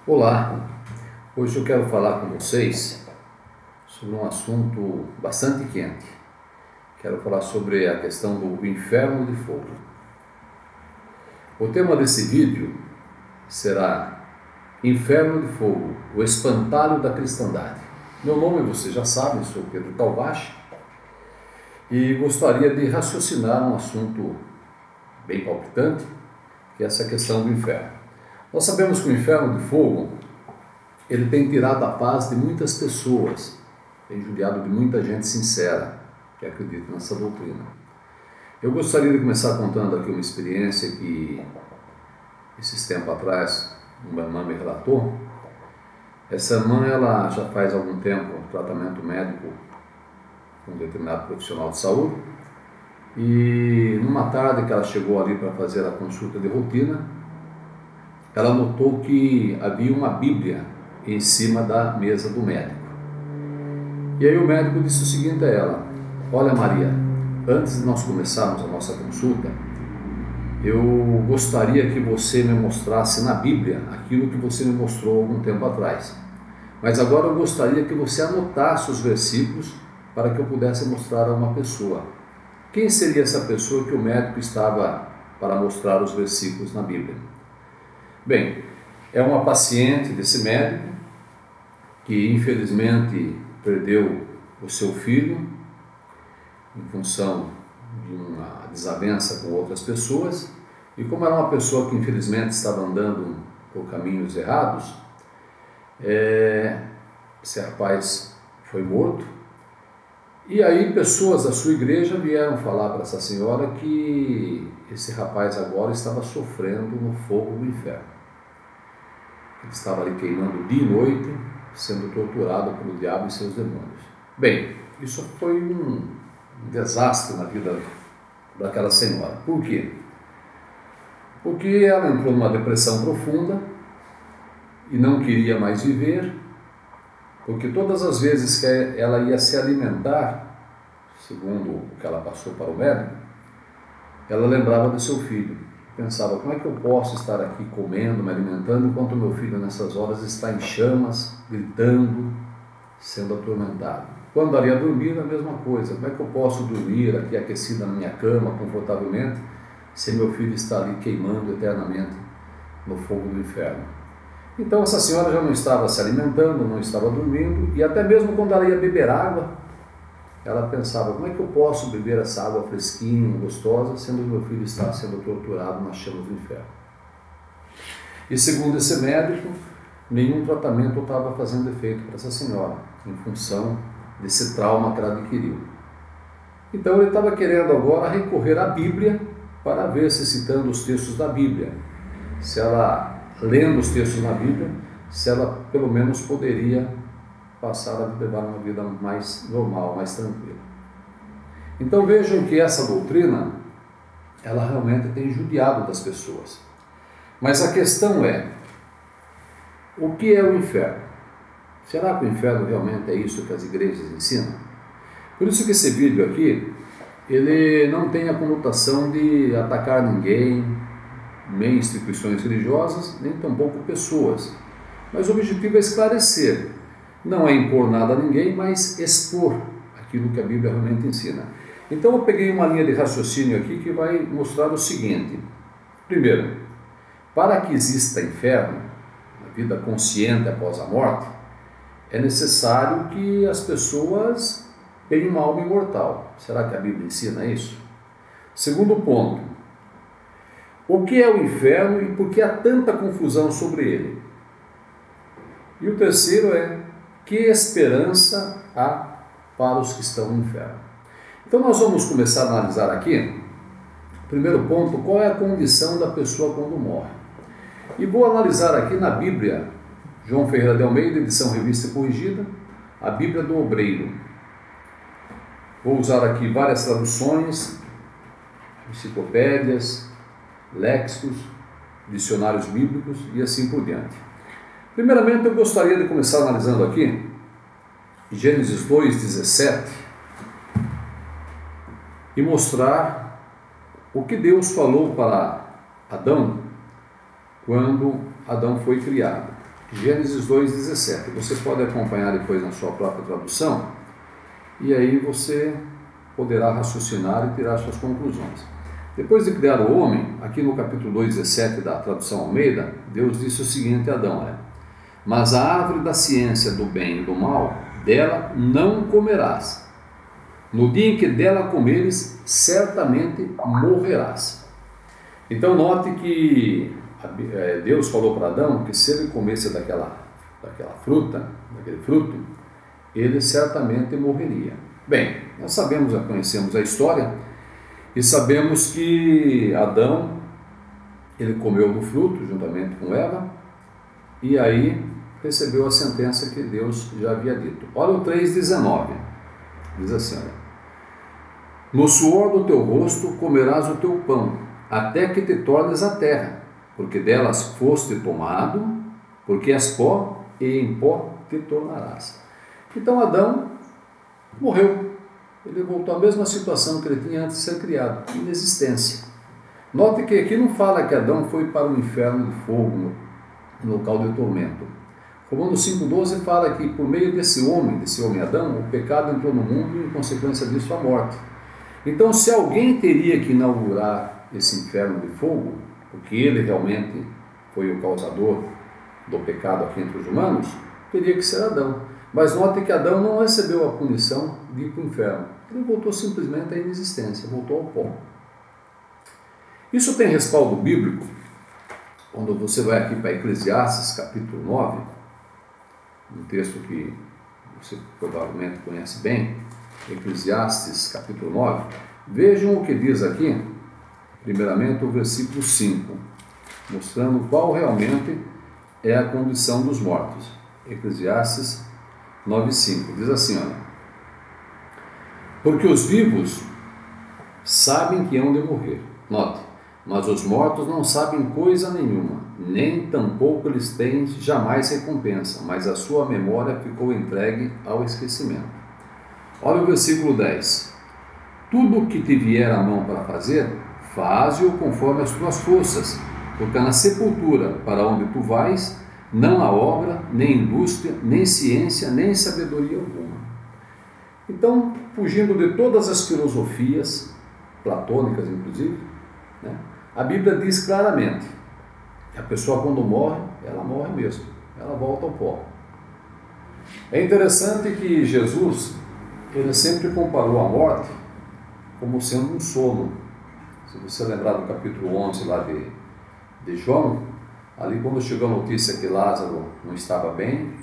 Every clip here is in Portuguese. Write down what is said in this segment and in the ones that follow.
Olá, hoje eu quero falar com vocês sobre um assunto bastante quente. Quero falar sobre a questão do inferno de fogo. O tema desse vídeo será Inferno de Fogo, o espantalho da cristandade. Meu nome vocês já sabem, sou Pedro Calvache e gostaria de raciocinar um assunto bem palpitante, que é essa questão do inferno. Nós sabemos que o inferno de fogo, ele tem tirado a paz de muitas pessoas, tem judiado de muita gente sincera, que acredita nessa doutrina. Eu gostaria de começar contando aqui uma experiência que, esses tempos atrás, uma irmã me relatou. Essa irmã, ela já faz algum tempo um tratamento médico com um determinado profissional de saúde, e numa tarde que ela chegou ali para fazer a consulta de rotina, ela notou que havia uma Bíblia em cima da mesa do médico. E aí o médico disse o seguinte a ela: olha, Maria, antes de nós começarmos a nossa consulta, eu gostaria que você me mostrasse na Bíblia aquilo que você me mostrou algum tempo atrás. Mas agora eu gostaria que você anotasse os versículos para que eu pudesse mostrar a uma pessoa. Quem seria essa pessoa que o médico estava para mostrar os versículos na Bíblia? Bem, é uma paciente desse médico que infelizmente perdeu o seu filho em função de uma desavença com outras pessoas, e como era uma pessoa que infelizmente estava andando por caminhos errados, esse rapaz foi morto. E aí pessoas da sua igreja vieram falar para essa senhora que esse rapaz agora estava sofrendo no fogo do inferno. Ele estava ali queimando dia e noite, sendo torturado pelo diabo e seus demônios. Bem, isso foi um desastre na vida daquela senhora. Por quê? Porque ela entrou numa depressão profunda e não queria mais viver, porque todas as vezes que ela ia se alimentar, segundo o que ela passou para o médico, ela lembrava do seu filho. Pensava: como é que eu posso estar aqui comendo, me alimentando, enquanto meu filho nessas horas está em chamas, gritando, sendo atormentado? Quando ela ia dormir, a mesma coisa. Como é que eu posso dormir aqui aquecida na minha cama, confortavelmente, se meu filho está ali queimando eternamente no fogo do inferno? Então essa senhora já não estava se alimentando, não estava dormindo, e até mesmo quando ela ia beber água, ela pensava: como é que eu posso beber essa água fresquinha, gostosa, sendo que meu filho está sendo torturado nas chamas do inferno? E segundo esse médico, nenhum tratamento estava fazendo efeito para essa senhora, em função desse trauma que ela adquiriu. Então ele estava querendo agora recorrer à Bíblia para ver se, citando os textos da Bíblia, se ela, lendo os textos na Bíblia, se ela pelo menos poderia passar a levar uma vida mais normal, mais tranquila. Então vejam que essa doutrina, ela realmente tem judiado das pessoas. Mas a questão é: o que é o inferno? Será que o inferno realmente é isso que as igrejas ensinam? Por isso que esse vídeo aqui, ele não tem a conotação de atacar ninguém, nem instituições religiosas, nem tampouco pessoas. Mas o objetivo é esclarecer. Não é impor nada a ninguém, mas expor aquilo que a Bíblia realmente ensina. Então eu peguei uma linha de raciocínio aqui que vai mostrar o seguinte. Primeiro, para que exista inferno, a vida consciente após a morte, é necessário que as pessoas tenham uma alma imortal. Será que a Bíblia ensina isso? Segundo ponto, o que é o inferno e por que há tanta confusão sobre ele? E o terceiro é: que esperança há para os que estão no inferno? Então nós vamos começar a analisar aqui, primeiro ponto, qual é a condição da pessoa quando morre. E vou analisar aqui na Bíblia, João Ferreira de Almeida, edição Revista e Corrigida, a Bíblia do Obreiro. Vou usar aqui várias traduções, enciclopédias, léxicos, dicionários bíblicos e assim por diante. Primeiramente, eu gostaria de começar analisando aqui Gênesis 2:17 e mostrar o que Deus falou para Adão quando Adão foi criado. Gênesis 2:17. Você pode acompanhar depois na sua própria tradução, e aí você poderá raciocinar e tirar suas conclusões. Depois de criar o homem, aqui no capítulo 2:17 da tradução Almeida, Deus disse o seguinte a Adão: mas a árvore da ciência do bem e do mal, dela não comerás. No dia em que dela comeres, certamente morrerás. Então note que Deus falou para Adão que se ele comesse daquela fruta, daquele fruto, ele certamente morreria. Bem, nós sabemos, já conhecemos a história e sabemos que Adão, ele comeu do fruto juntamente com Eva e aí recebeu a sentença que Deus já havia dito. Olha o 3:19, diz assim: no suor do teu rosto comerás o teu pão, até que te tornes a terra, porque delas foste tomado, porque és pó, e em pó te tornarás. Então Adão morreu. Ele voltou à mesma situação que ele tinha antes de ser criado, inexistência. Note que aqui não fala que Adão foi para o inferno de fogo, no local de tormento. Romanos 5:12 fala que por meio desse homem Adão, o pecado entrou no mundo e em consequência disso a morte. Então se alguém teria que inaugurar esse inferno de fogo, porque ele realmente foi o causador do pecado aqui entre os humanos, teria que ser Adão. Mas note que Adão não recebeu a punição de ir para o inferno. Ele voltou simplesmente à inexistência, voltou ao pó. Isso tem respaldo bíblico. Quando você vai aqui para Eclesiastes, capítulo 9, um texto que você provavelmente conhece bem, Eclesiastes, capítulo 9, vejam o que diz aqui, primeiramente o versículo 5, mostrando qual realmente é a condição dos mortos. Eclesiastes 9:5, diz assim: porque os vivos sabem que hão de morrer. Note, mas os mortos não sabem coisa nenhuma, nem tampouco eles têm jamais recompensa, mas a sua memória ficou entregue ao esquecimento. Olha o versículo 10. Tudo o que te vier à mão para fazer, faze-o conforme as tuas forças, porque na sepultura, para onde tu vais, não há obra, nem indústria, nem ciência, nem sabedoria alguma. Então, fugindo de todas as filosofias, platônicas inclusive, a Bíblia diz claramente que a pessoa quando morre, ela morre mesmo, ela volta ao pó. É interessante que Jesus, ele sempre comparou a morte como sendo um sono. Se você lembrar do capítulo 11 lá de João, ali quando chegou a notícia que Lázaro não estava bem,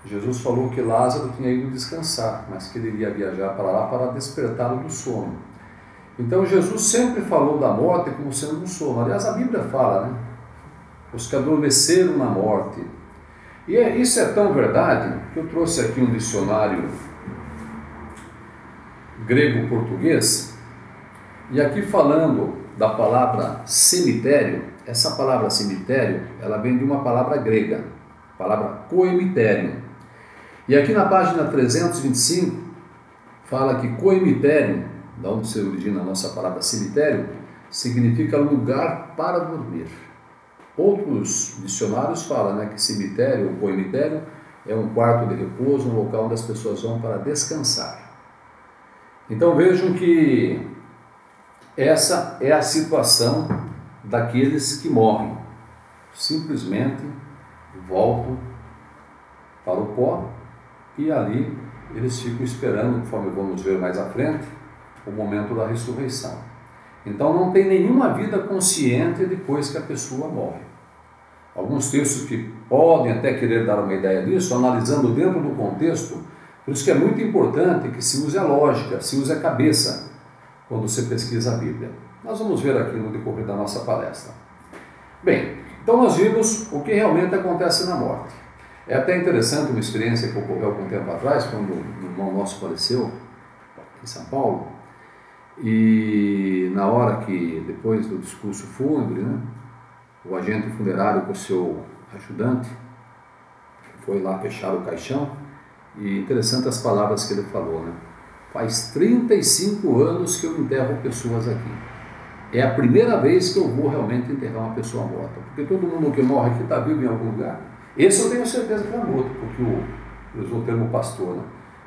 Jesus falou que Lázaro tinha ido descansar, mas que ele iria viajar para lá para despertá-lo do sono. Então Jesus sempre falou da morte como sendo um sono. Aliás, a Bíblia fala, os que adormeceram na morte. E isso é tão verdade que eu trouxe aqui um dicionário grego-português, e aqui falando da palavra cemitério, essa palavra cemitério, ela vem de uma palavra grega, a palavra coemitério. E aqui na página 325, fala que coemitério, da onde se origina a nossa palavra cemitério, significa lugar para dormir. Outros dicionários falam que cemitério ou coemitério é um quarto de repouso, um local onde as pessoas vão para descansar. Então vejam que essa é a situação daqueles que morrem. Simplesmente voltam para o pó e ali eles ficam esperando, conforme vamos ver mais à frente, o momento da ressurreição. Então não tem nenhuma vida consciente depois que a pessoa morre. Alguns textos que podem até querer dar uma ideia disso, analisando dentro do contexto, por isso que é muito importante que se use a lógica, se use a cabeça quando você pesquisa a Bíblia. Nós vamos ver aqui no decorrer da nossa palestra. Bem, então nós vimos o que realmente acontece na morte. É até interessante uma experiência que ocorreu algum tempo atrás, quando um irmão nosso faleceu em São Paulo, e na hora que, depois do discurso fúnebre, o agente funerário com o seu ajudante foi lá fechar o caixão, e interessante as palavras que ele falou, Faz 35 anos que eu enterro pessoas aqui. É a primeira vez que eu vou realmente enterrar uma pessoa morta, porque todo mundo que morre aqui está vivo em algum lugar, Esse eu tenho certeza que era morto, porque eu uso o termo pastor, né?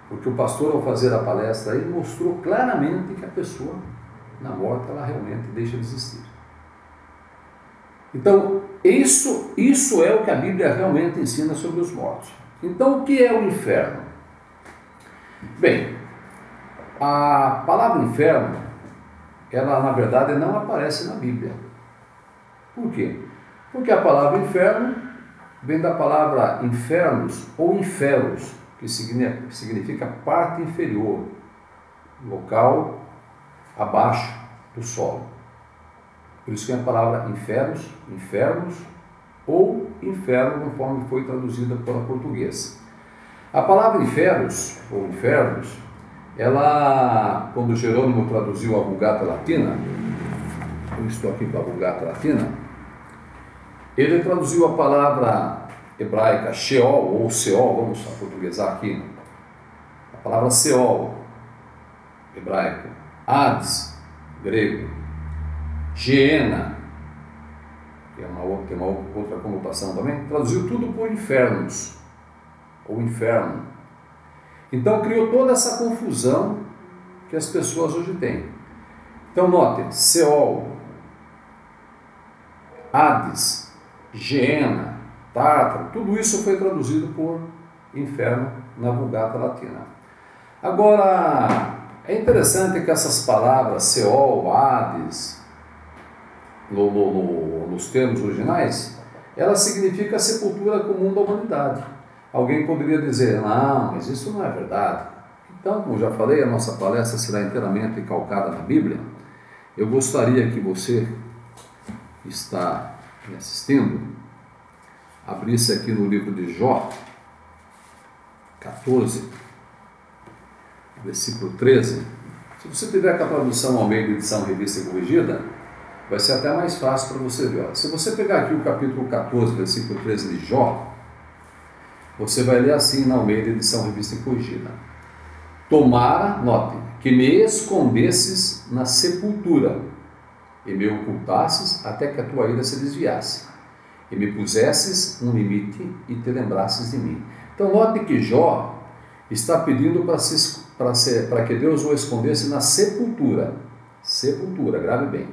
Porque o pastor, ao fazer a palestra aí, mostrou claramente que a pessoa, na morte, ela realmente deixa de existir. Então, isso é o que a Bíblia realmente ensina sobre os mortos. Então, o que é o inferno? Bem, a palavra inferno, ela na verdade não aparece na Bíblia. Por quê? Porque a palavra inferno vem da palavra infernos ou inferos, que significa parte inferior, local abaixo do solo. Por isso que é a palavra infernos, infernos ou inferno, conforme foi traduzida pela portuguesa. A palavra infernos ou infernos, ela, quando Jerônimo traduziu a Vulgata Latina, eu estou aqui com a Vulgata Latina, ele traduziu a palavra hebraica Sheol ou Seol, vamos portuguesar aqui, a palavra Seol, hebraico, Hades, grego, Geena, que tem uma outra conotação também, traduziu tudo por infernos, ou inferno. Então criou toda essa confusão que as pessoas hoje têm. Então note, Seol, Hades, Geena, Tártaro, tudo isso foi traduzido por inferno na Vulgata Latina. Agora, é interessante que essas palavras Seol, Hades, nos termos originais, ela significa a sepultura comum da humanidade. Alguém poderia dizer, não, mas isso não é verdade. Então, como já falei, a nossa palestra será inteiramente calcada na Bíblia. Eu gostaria que você que está me assistindo abrisse aqui no livro de Jó, 14, versículo 13. Se você tiver com a tradução ao meio da edição Revista e Corrigida, vai ser até mais fácil para você ver. Se você pegar aqui o capítulo 14, versículo 13 de Jó, você vai ler assim na Almeida, edição Revista e Corrigida. Tomara, note, que me escondesses na sepultura, e me ocultasses até que a tua ira se desviasse, e me pusesses um limite e te lembrasses de mim. Então note que Jó está pedindo para que Deus o escondesse na sepultura. Sepultura, grave bem.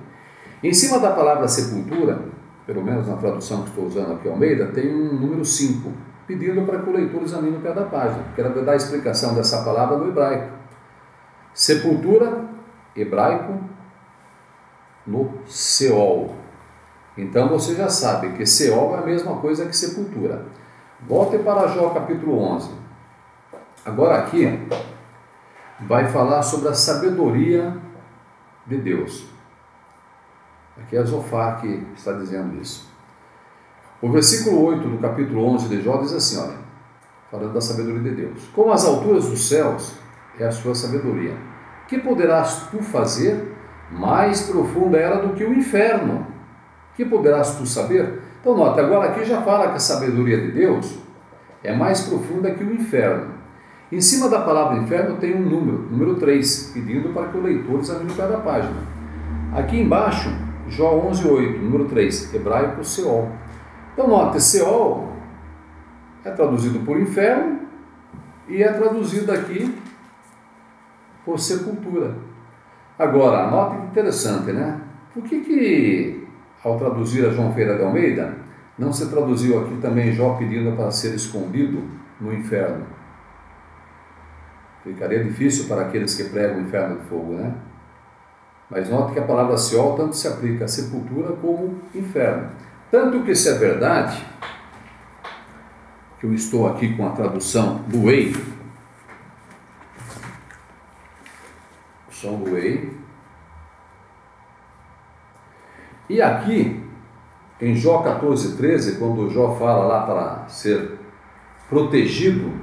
Em cima da palavra sepultura, pelo menos na tradução que estou usando aqui, Almeida, tem um número 5, pedindo para que o leitor examine o pé da página, porque ela vai dar a explicação dessa palavra no hebraico. Sepultura, hebraico, no Seol. Então você já sabe que Seol é a mesma coisa que sepultura. Volte para Jó capítulo 11. Agora aqui vai falar sobre a sabedoria de Deus. Aqui é Zofar que está dizendo isso. O versículo 8 do capítulo 11 de Jó diz assim, olha, falando da sabedoria de Deus. Como as alturas dos céus é a sua sabedoria, que poderás tu fazer? Mais profunda era do que o inferno. Que poderás tu saber? Então nota, agora aqui já fala que a sabedoria de Deus é mais profunda que o inferno. Em cima da palavra inferno tem um número 3, pedindo para que o leitor examine o pé da página. Aqui embaixo, Jó 11:8, número 3, hebraico Seol. Então note, Seol é traduzido por inferno e é traduzido aqui por sepultura. Agora, note que interessante, né? Por que ao traduzir a João Ferreira de Almeida, não se traduziu aqui também Jó pedindo para ser escondido no inferno? Ficaria difícil para aqueles que pregam o inferno de fogo, né? Mas note que a palavra Seol tanto se aplica a sepultura como inferno. Tanto que isso é verdade, que eu estou aqui com a tradução do Ei, o som do Ei, e aqui, em Jó 14:13, quando Jó fala lá para ser protegido,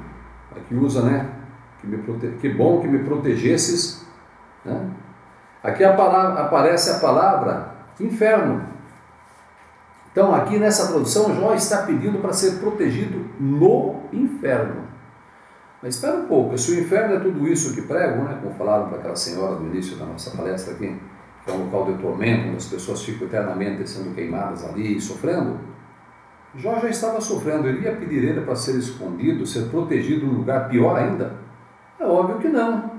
aqui usa, né? Que bom que me protegesses, né? Aqui aparece a palavra inferno. Então aqui nessa tradução Jó está pedindo para ser protegido no inferno. Mas espera um pouco, se o inferno é tudo isso que pregam, né? Como falaram para aquela senhora no início da nossa palestra aqui, que é um local de tormento, onde as pessoas ficam eternamente sendo queimadas ali e sofrendo. Jó já estava sofrendo, ele ia pedir ele para ser escondido, ser protegido num lugar pior ainda? É óbvio que não.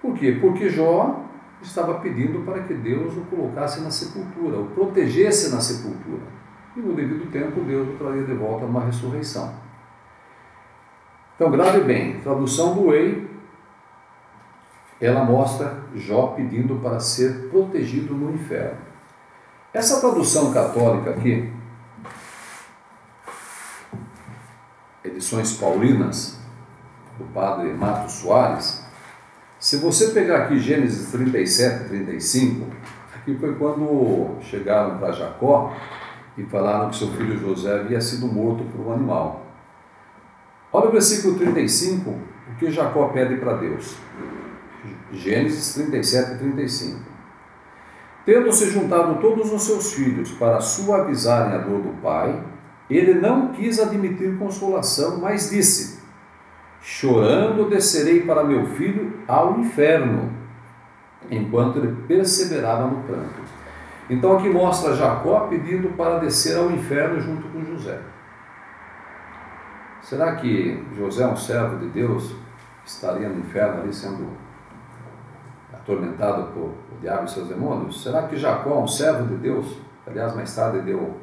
Por quê? Porque Jó estava pedindo para que Deus o colocasse na sepultura, o protegesse na sepultura. E no devido tempo Deus o traria de volta numa ressurreição. Então, grave bem, tradução do Way, ela mostra Jó pedindo para ser protegido no inferno. Essa tradução católica aqui, Edições Paulinas, do padre Matos Soares, se você pegar aqui Gênesis 37, 35, aqui foi quando chegaram para Jacó e falaram que seu filho José havia sido morto por um animal. Olha o versículo 35, o que Jacó pede para Deus. Gênesis 37, 35. Tendo-se juntado todos os seus filhos para suavizarem a dor do pai, ele não quis admitir consolação, mas disse: chorando descerei para meu filho ao inferno, enquanto ele perseverava no pranto. Então aqui mostra Jacó pedindo para descer ao inferno junto com José. Será que José, um servo de Deus, estaria no inferno ali sendo atormentado por o diabo e seus demônios? Será que Jacó, um servo de Deus, aliás mais tarde deu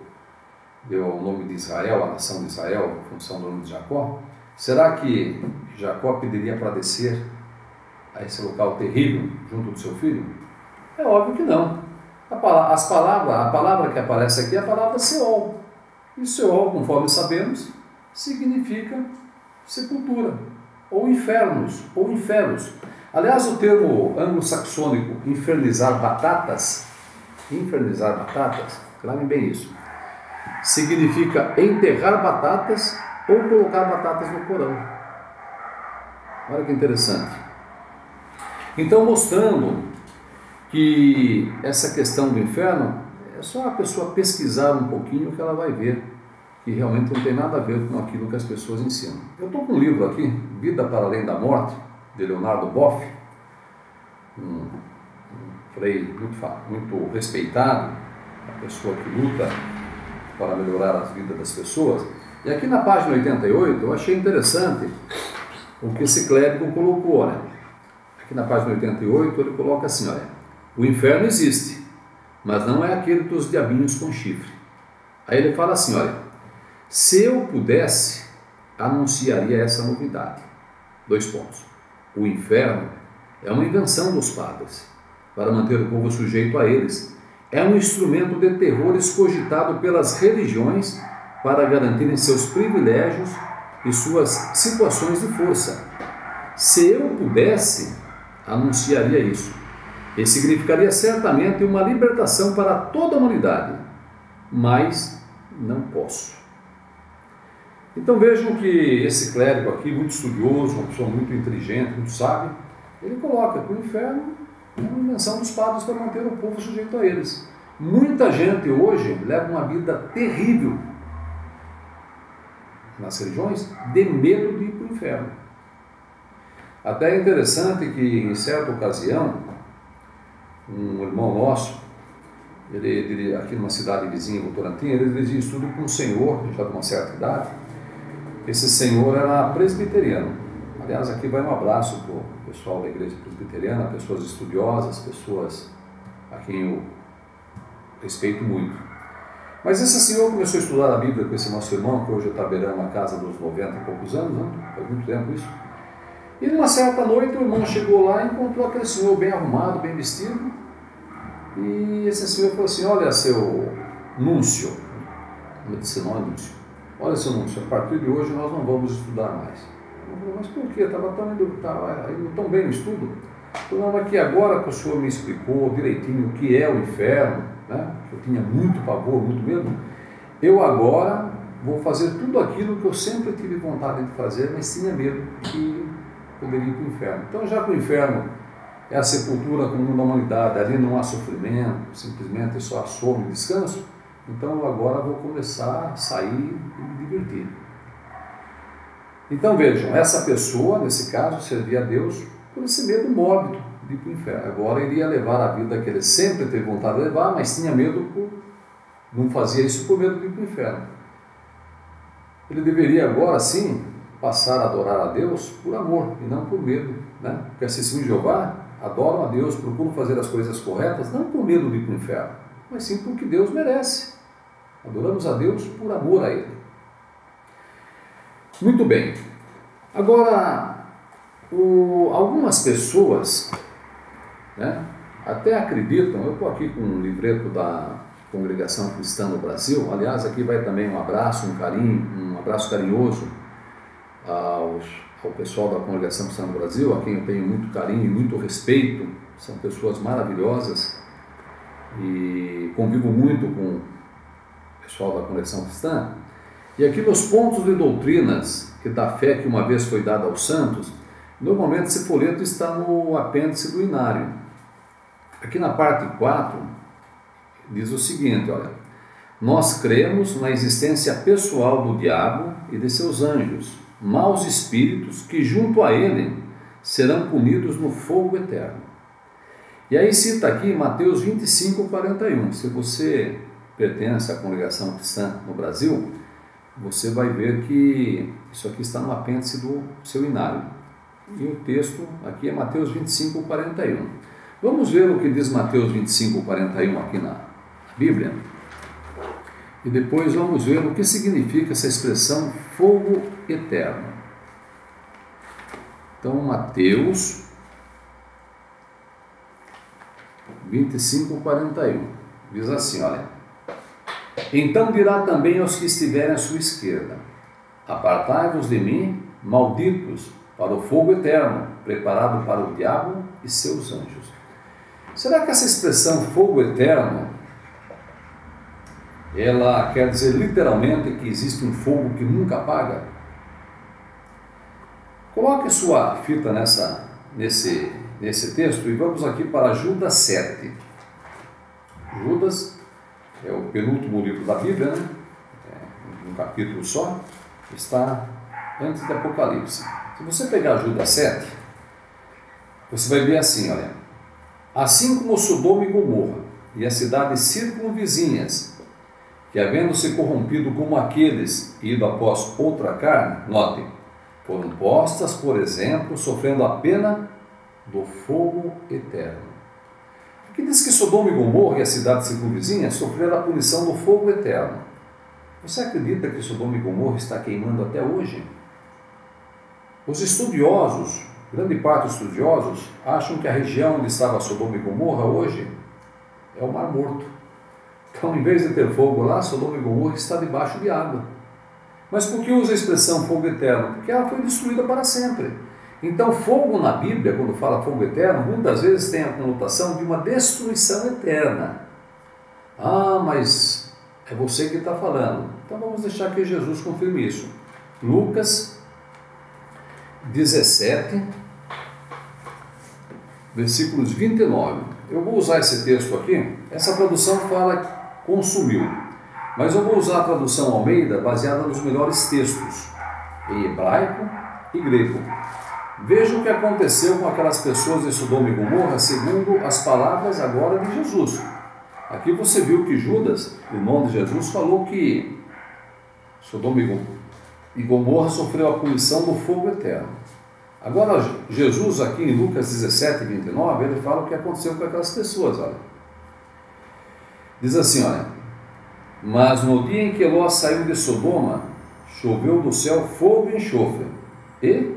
o nome de Israel, a nação de Israel, em função do nome de Jacó, será que Jacó pediria para descer a esse local terrível junto do seu filho? É óbvio que não. A palavra que aparece aqui é a palavra Seol. E Seol, conforme sabemos, significa sepultura, ou infernos, ou infernos. Aliás, o termo anglo-saxônico infernizar batatas, gravem bem isso, significa enterrar batatas ou colocar batatas no porão. Olha que interessante. Então, mostrando que essa questão do inferno, é só a pessoa pesquisar um pouquinho que ela vai ver que realmente não tem nada a ver com aquilo que as pessoas ensinam. Eu estou com um livro aqui, Vida para Além da Morte, de Leonardo Boff, um frei muito respeitado, uma pessoa que luta para melhorar as vidas das pessoas. E aqui na página 88 eu achei interessante o que esse clérigo colocou, né? Aqui na página 88 ele coloca assim, olha: o inferno existe, mas não é aquele dos diabinhos com chifre. Aí ele fala assim, olha: se eu pudesse, anunciaria essa novidade. 2 pontos. O inferno é uma invenção dos padres, para manter o povo sujeito a eles. É um instrumento de terror escogitado pelas religiões para garantirem seus privilégios e suas situações de força. Se eu pudesse, anunciaria isso. E significaria certamente uma libertação para toda a humanidade. Mas não posso. Então vejam que esse clérigo aqui, muito estudioso, uma pessoa muito inteligente, muito sábio, ele coloca que o inferno é uma invenção dos padres para manter o povo sujeito a eles. Muita gente hoje leva uma vida terrível nas religiões de medo de ir para o inferno. Até é interessante que em certa ocasião, um irmão nosso, ele aqui numa cidade vizinha, Votorantim, ele dirigia estudo com um senhor, já de uma certa idade. Esse senhor era presbiteriano. Aliás, aqui vai um abraço para o pessoal da igreja presbiteriana, pessoas estudiosas, pessoas a quem eu respeito muito. Mas esse senhor começou a estudar a Bíblia com esse nosso irmão, que hoje está beirando uma casa dos 90 e poucos anos, né? Faz muito tempo isso. E numa certa noite o irmão chegou lá e encontrou aquele senhor bem arrumado, bem vestido. E esse senhor falou assim: olha, seu Núncio, eu disse: não é Núncio. Olha, seu Núncio, a partir de hoje nós não vamos estudar mais. Eu falei: mas por quê? Estava indo tão bem no estudo. Eu falei: não, aqui agora que o senhor me explicou direitinho o que é o inferno, né? Eu tinha muito pavor, muito medo, eu agora vou fazer tudo aquilo que eu sempre tive vontade de fazer, mas tinha medo que poderia ir para o inferno. Então, já que o inferno é a sepultura comum da humanidade, ali não há sofrimento, simplesmente só há sono e descanso, então eu agora vou começar a sair e me divertir. Então vejam, essa pessoa, nesse caso, servia a Deus por esse medo mórbido de ir para o inferno. Agora iria levar a vida que ele sempre teve vontade de levar, mas tinha medo não fazia isso por medo de ir para o inferno. ele deveria agora sim passar a adorar a Deus por amor e não por medo, né? Porque assim, Jeová adoram a Deus, procuram fazer as coisas corretas, não por medo de ir para o inferno, mas sim porque Deus merece. Adoramos a Deus por amor a Ele. Muito bem. Agora, algumas pessoas, né, até acreditam, eu estou aqui com um livreto da Congregação Cristã no Brasil, aliás, aqui vai também um abraço, um carinho, um abraço carinhoso ao pessoal da Congregação Cristã no Brasil, a quem eu tenho muito carinho e muito respeito, são pessoas maravilhosas e convivo muito com o pessoal da Congregação Cristã. E aqui nos pontos de doutrinas que da fé que uma vez foi dada aos santos, normalmente esse folheto está no apêndice do inário. Aqui na parte 4, diz o seguinte, olha: nós cremos na existência pessoal do diabo e de seus anjos, maus espíritos que junto a ele serão punidos no fogo eterno. E aí cita aqui Mateus 25:41. Se você pertence à Congregação Cristã no Brasil, você vai ver que isso aqui está no apêndice do seu inário. E o texto aqui é Mateus 25:41. Vamos ver o que diz Mateus 25:41 aqui na Bíblia. E depois vamos ver o que significa essa expressão fogo eterno. Então, Mateus 25:41 diz assim, olha: então dirá também aos que estiverem à sua esquerda: apartai-vos de mim, malditos, para o fogo eterno, preparado para o diabo e seus anjos. Será que essa expressão fogo eterno, ela quer dizer literalmente que existe um fogo que nunca apaga? Coloque sua fita nesse texto e vamos aqui para Judas 7. Judas é o penúltimo livro da Bíblia, né? Um capítulo só, está antes do Apocalipse. Se você pegar Judas 7, você vai ver assim, olha: assim como Sodoma e Gomorra e as cidades circunvizinhas, que havendo se corrompido como aqueles ido após outra carne, notem, foram postas, por exemplo, sofrendo a pena do fogo eterno. Aqui diz que Sodoma e Gomorra e as cidades circunvizinhas sofreram a punição do fogo eterno. Você acredita que Sodoma e Gomorra está queimando até hoje? Os estudiosos, grande parte dos estudiosos, acham que a região onde estava Sodoma e Gomorra hoje é o Mar Morto. Então, em vez de ter fogo lá, Sodoma e Gomorra está debaixo de água. Mas por que usa a expressão fogo eterno? Porque ela foi destruída para sempre. Então, fogo na Bíblia, quando fala fogo eterno, muitas vezes tem a conotação de uma destruição eterna. Ah, mas é você que está falando. Então, vamos deixar que Jesus confirme isso. Lucas 17, versículos 29. Eu vou usar esse texto aqui. Essa tradução fala consumiu, mas eu vou usar a tradução Almeida baseada nos melhores textos, em hebraico e grego. Veja o que aconteceu com aquelas pessoas de Sodoma e Gomorra, segundo as palavras agora de Jesus. Aqui você viu que Judas, irmão de Jesus, falou que Sodoma e Gomorra sofreu a punição do fogo eterno. Agora, Jesus, aqui em Lucas 17, 29, ele fala o que aconteceu com aquelas pessoas. Olha. Diz assim, olha: mas no dia em que Ló saiu de Sodoma, choveu do céu fogo e enxofre, e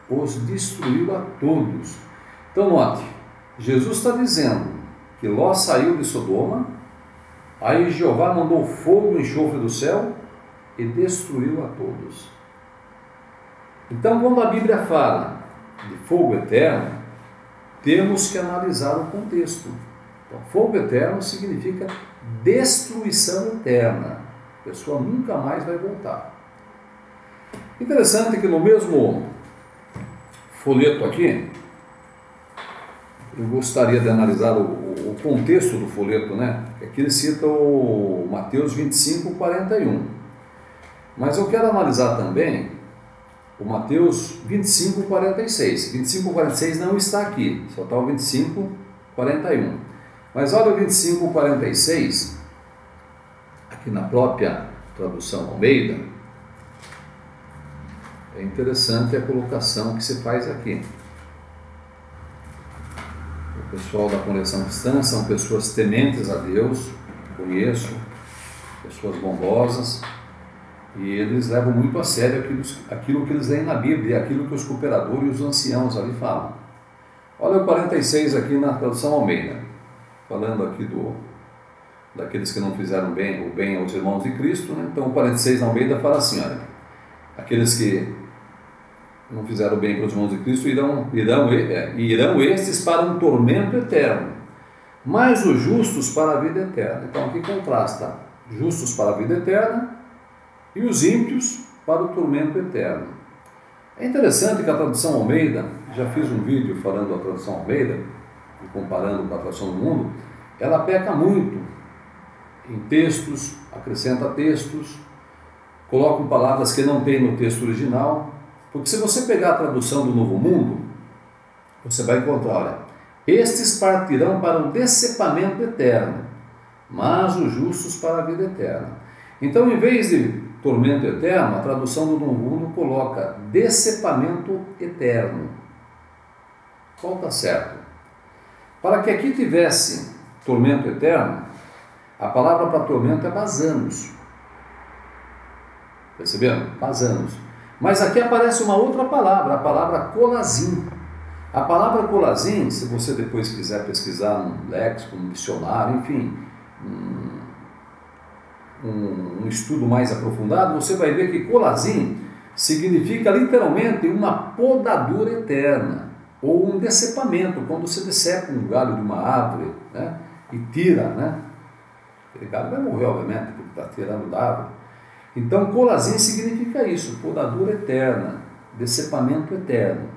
os destruiu a todos. Então, note, Jesus está dizendo que Ló saiu de Sodoma, aí Jeová mandou fogo e enxofre do céu e destruiu a todos. Então, quando a Bíblia fala de fogo eterno, temos que analisar o contexto. Então, fogo eterno significa destruição eterna. A pessoa nunca mais vai voltar. Interessante que no mesmo folheto aqui, eu gostaria de analisar o contexto do folheto, né? Aqui ele cita o Mateus 25:41. Mas eu quero analisar também o Mateus 25:46. 25:46 não está aqui, só está o 25:41. Mas olha o 25:46, aqui na própria tradução Almeida, É interessante a colocação que se faz aqui. O pessoal da Conexão Cristã são pessoas tementes a Deus, conheço, pessoas bondosas, e eles levam muito a sério aquilo que eles leem na Bíblia, aquilo que os cooperadores e os anciãos ali falam. Olha o 46 aqui na tradução Almeida, falando aqui daqueles que não fizeram o bem aos irmãos de Cristo, né? Então o 46 na Almeida fala assim, olha, aqueles que não fizeram bem para os irmãos de Cristo irão estes para um tormento eterno, mas os justos para a vida eterna. Então aqui contrasta justos para a vida eterna e os ímpios para o tormento eterno. É interessante que a tradução Almeida, já fiz um vídeo falando da tradução Almeida e comparando com a tradução do mundo, ela peca muito em textos, acrescenta textos, coloca palavras que não tem no texto original. Porque se você pegar a tradução do Novo Mundo, você vai encontrar, olha, estes partirão para o decepamento eterno, mas os justos para a vida eterna. Então, em vez de tormento eterno, a tradução do Novo Mundo coloca decepamento eterno. Qual está certo? Para que aqui tivesse tormento eterno, a palavra para tormento é basanos. Perceberam? Basanos. Mas aqui aparece uma outra palavra, a palavra colazim. A palavra colazim, se você depois quiser pesquisar num léxico, num dicionário, enfim, um estudo mais aprofundado, você vai ver que colazim significa literalmente uma podadura eterna, ou um decepamento, quando você decepa um galho de uma árvore, né, e tira, né? Aquele galho vai morrer, obviamente, porque está tirando da árvore. Então, colazim significa isso, podadura eterna, decepamento eterno.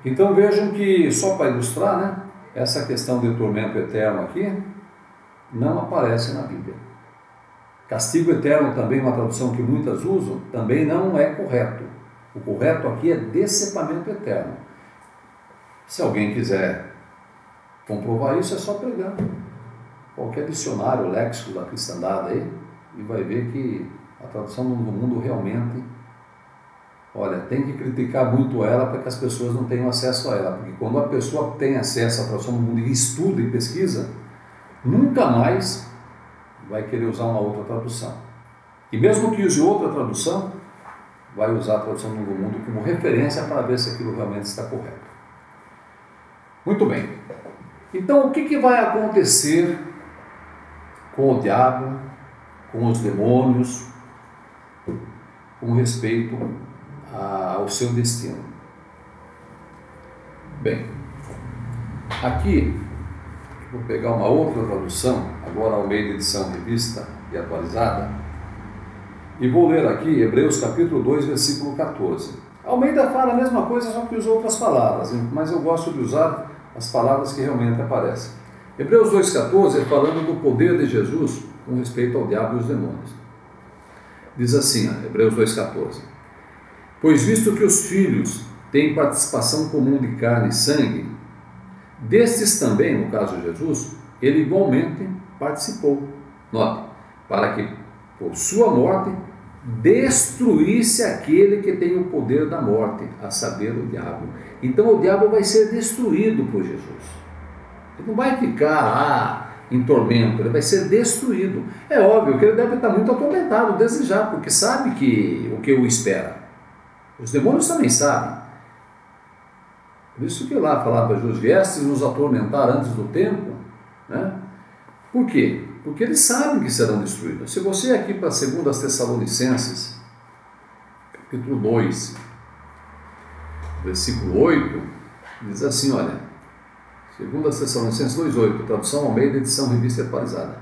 Então, vejam que, só para ilustrar, né, essa questão de tormento eterno aqui, não aparece na Bíblia. Castigo eterno também, uma tradução que muitas usam, também não é correto. O correto aqui é decepamento eterno. Se alguém quiser comprovar isso, é só pegar qualquer dicionário, léxico da cristandade aí, e vai ver que a tradução do Novo Mundo realmente, olha, tem que criticar muito ela para que as pessoas não tenham acesso a ela, porque quando a pessoa tem acesso à tradução do mundo e estuda e pesquisa, nunca mais vai querer usar uma outra tradução. E mesmo que use outra tradução, vai usar a tradução do Novo Mundo como referência para ver se aquilo realmente está correto. Muito bem. Então, o que vai acontecer com o diabo, com os demônios, com respeito ao seu destino? Bem, aqui, vou pegar uma outra tradução, agora ao meio da edição revista e atualizada, e vou ler aqui Hebreus capítulo 2, versículo 14. Almeida fala a mesma coisa, só que usa outras palavras, mas eu gosto de usar as palavras que realmente aparecem. Hebreus 2,14 é falando do poder de Jesus com respeito ao diabo e os demônios. Diz assim, Hebreus 2,14: pois visto que os filhos têm participação comum de carne e sangue, destes também, no caso de Jesus, ele igualmente participou. Note, para que por sua morte destruísse aquele que tem o poder da morte, a saber, o diabo. Então o diabo vai ser destruído por Jesus. Ele não vai ficar lá em tormento, ele vai ser destruído. É óbvio que ele deve estar muito atormentado, desde já, porque sabe o que o espera. Os demônios também sabem. Por isso que lá falava Jesus, viestes nos atormentar antes do tempo, né? Por quê? Porque eles sabem que serão destruídos. Se você aqui para 2 Tessalonicenses, capítulo 2, versículo 8, diz assim, olha, 2 Tessalonicenses 2,8, tradução Almeida, edição revista atualizada.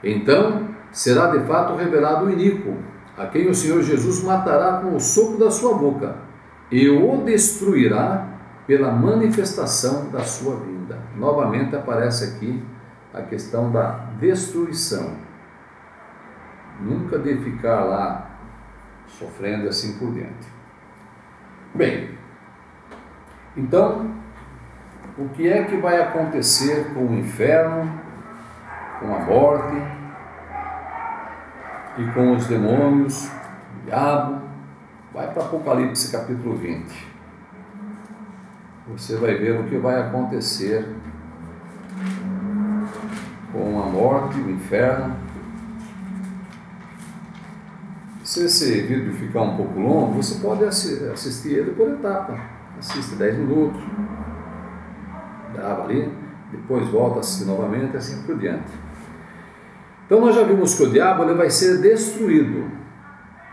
Então será de fato revelado o iníquo, a quem o Senhor Jesus matará com o sopro da sua boca, e o destruirá pela manifestação da sua vinda. Novamente aparece aqui a questão da destruição. Nunca de ficar lá sofrendo assim por diante. Bem, então, o que é que vai acontecer com o inferno, com a morte e com os demônios, o diabo? Vai para Apocalipse capítulo 20. Você vai ver o que vai acontecer com a morte, o inferno. Se esse vídeo ficar um pouco longo, você pode assistir ele por etapa. Assiste 10 minutos, grava ali, depois volta a assistir novamente e assim por diante. Então nós já vimos que o diabo ele vai ser destruído.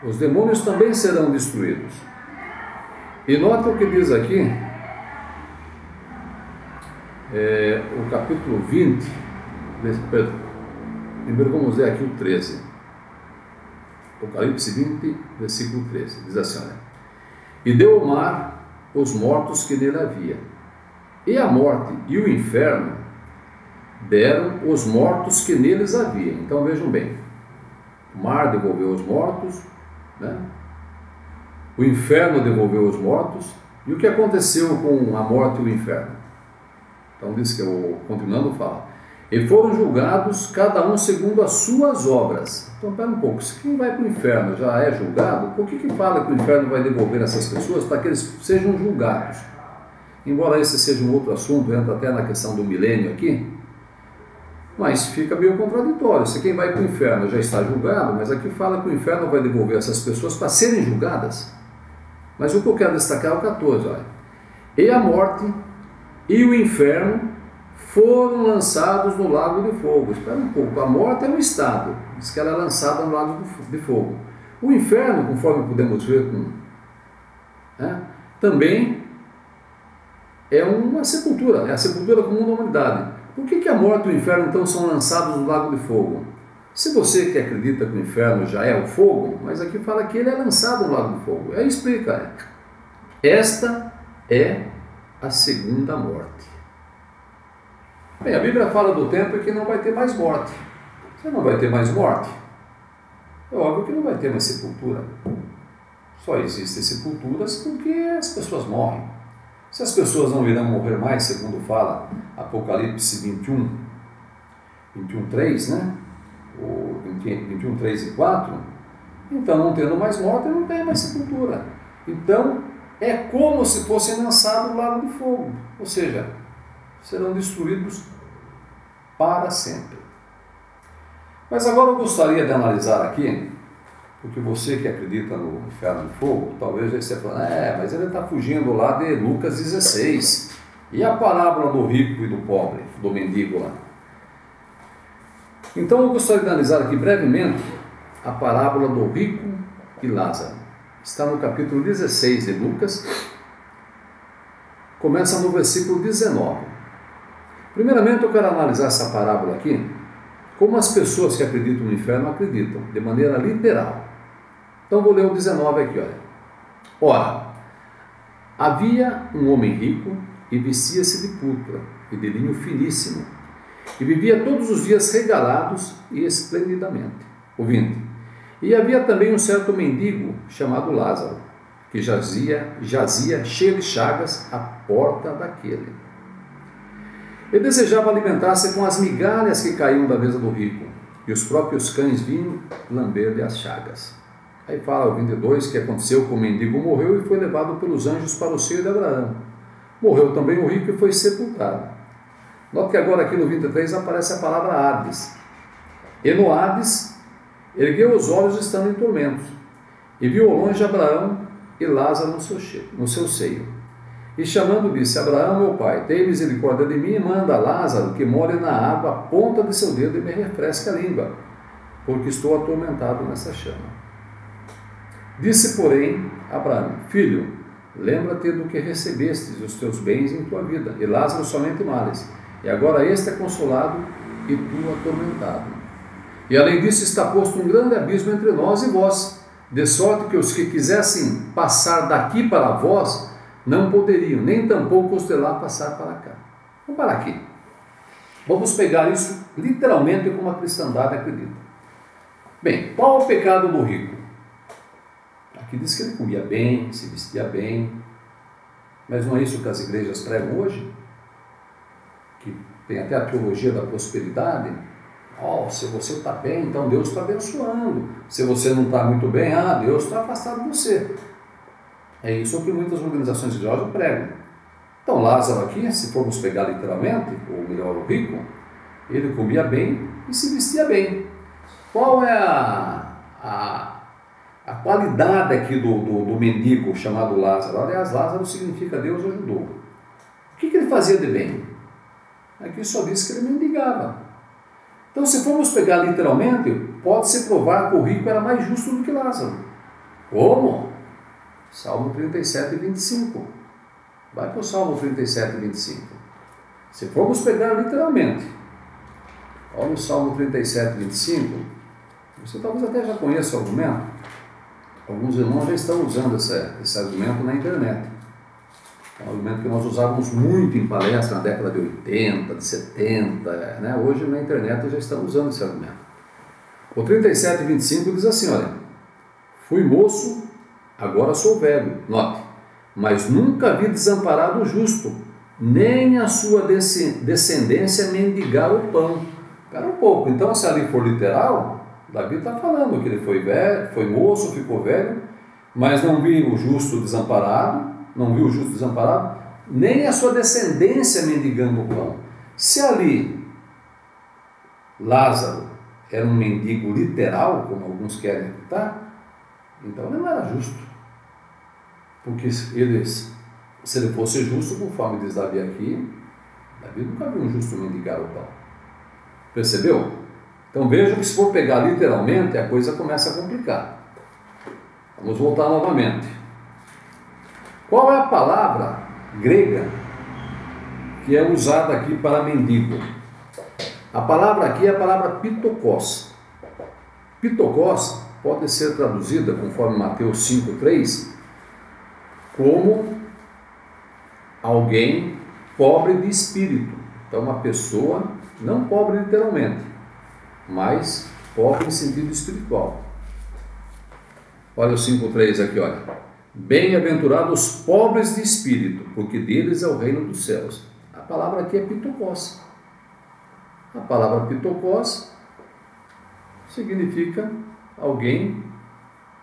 Os demônios também serão destruídos. E nota o que diz aqui, o capítulo 20, primeiro vamos ler aqui o 13. Apocalipse 20, versículo 13, diz assim, olha: E deu ao mar os mortos que nele havia, e a morte e o inferno deram os mortos que neles havia. Então vejam bem, o mar devolveu os mortos, né? O inferno devolveu os mortos, e o que aconteceu com a morte e o inferno? Então diz que, continuando fala, e foram julgados cada um segundo as suas obras. Então pera um pouco, se quem vai para o inferno já é julgado, por que fala que o inferno vai devolver essas pessoas para que eles sejam julgados? Embora esse seja um outro assunto, entra até na questão do milênio aqui, mas fica meio contraditório. Se quem vai para o inferno já está julgado, mas aqui fala que o inferno vai devolver essas pessoas para serem julgadas. Mas o que eu quero destacar é o 14, olha. E a morte e o inferno foram lançados no lago de fogo. Espera um pouco, a morte é um estado, diz que ela é lançada no lago de fogo. O inferno, conforme podemos ver, também é uma sepultura, é a sepultura comum da humanidade. Por que a morte e o inferno então são lançados no lago de fogo? Se você que acredita que o inferno já é o fogo, mas aqui fala que ele é lançado no lago de fogo. Aí explica, esta é a segunda morte. Bem, a Bíblia fala do tempo em que não vai ter mais morte. Você não vai ter mais morte? É óbvio que não vai ter mais sepultura. Só existem sepulturas porque as pessoas morrem. Se as pessoas não irão morrer mais, segundo fala Apocalipse 21:3, né? O 21:3 e 4, então não tendo mais morte, não tem mais sepultura. Então é como se fossem lançados no lago de fogo, ou seja, serão destruídos para sempre. Mas agora eu gostaria de analisar aqui, porque você que acredita no inferno de fogo, talvez você fale, mas ele está fugindo lá de Lucas 16, e a parábola do rico e do pobre, do mendigo lá. Então eu gostaria de analisar aqui brevemente a parábola do rico e Lázaro. Está no capítulo 16 de Lucas, começa no versículo 19. Primeiramente eu quero analisar essa parábola aqui, como as pessoas que acreditam no inferno acreditam, de maneira literal. Então vou ler o 19 aqui, olha. Ora, havia um homem rico e vestia-se de púrpura e de linho finíssimo, e vivia todos os dias regalados e esplendidamente. Ouvindo. E havia também um certo mendigo chamado Lázaro, que jazia cheio de chagas à porta daquele. Ele desejava alimentar-se com as migalhas que caíam da mesa do rico, e os próprios cães vinham lamber-lhe as chagas. Aí fala o 22 que aconteceu que o mendigo morreu e foi levado pelos anjos para o seio de Abraão. Morreu também o rico e foi sepultado. Note que agora aqui no 23 aparece a palavra Hades. E no Hades ergueu os olhos estando em tormentos, e viu ao longe Abraão e Lázaro no seu seio. E chamando disse, Abraão, meu pai, tem misericórdia de mim e manda Lázaro que more na água a ponta de seu dedo e me refresque a língua, porque estou atormentado nessa chama. Disse, porém, Abraão, filho, lembra-te do que recebestes os teus bens em tua vida, e Lázaro somente males, e agora este é consolado e tu atormentado. E além disso está posto um grande abismo entre nós e vós, de sorte que os que quisessem passar daqui para vós, não poderiam, nem tampouco os de lá passar para cá. Vamos parar aqui. Vamos pegar isso literalmente como a cristandade acredita. Bem, qual é o pecado do rico? Aqui diz que ele comia bem, se vestia bem, mas não é isso que as igrejas pregam hoje? Que tem até a teologia da prosperidade. Se você está bem, então Deus está abençoando. Se você não está muito bem, Deus está afastado de você. É isso que muitas organizações religiosas pregam. Então Lázaro aqui, se formos pegar literalmente, ou melhor, o rico, ele comia bem e se vestia bem. Qual é a qualidade aqui do mendigo chamado Lázaro? Aliás, Lázaro significa Deus ajudou. O que ele fazia de bem? Aqui só diz que ele mendigava. Então, se formos pegar literalmente, pode-se provar que o rico era mais justo do que Lázaro. Como? Salmo 37, 25. Vai para o Salmo 37, 25. Se formos pegar literalmente, olha o Salmo 37, 25. Você talvez até já conheça o argumento. Alguns irmãos já estão usando esse argumento na internet. É um argumento que nós usávamos muito em palestra na década de 80, de 70, né? Hoje na internet já estão usando esse argumento. O 37, 25 diz assim, olha, fui moço, agora sou velho, note, mas nunca vi desamparado o justo, nem a sua descendência mendigar o pão. Espera um pouco, então se ali for literal, Davi está falando que ele foi velho, foi moço, ficou velho, mas não viu o justo desamparado, nem a sua descendência mendigando o pão. Se ali Lázaro era um mendigo literal, como alguns querem acreditar, então ele não era justo. Porque se ele fosse justo, conforme diz Davi aqui, Davi nunca viu um justo mendigar o pão. Percebeu? Então vejam que se for pegar literalmente, a coisa começa a complicar. Vamos voltar novamente. Qual é a palavra grega que é usada aqui para mendigo? A palavra aqui é a palavra pitokos. Pitokos pode ser traduzida, conforme Mateus 5,3, como alguém pobre de espírito. Então uma pessoa, não pobre literalmente, mas pobre em sentido espiritual. Olha o 5,3 aqui, olha. Bem-aventurados os pobres de espírito, porque deles é o reino dos céus. A palavra aqui é pitokos. A palavra pitokos significa alguém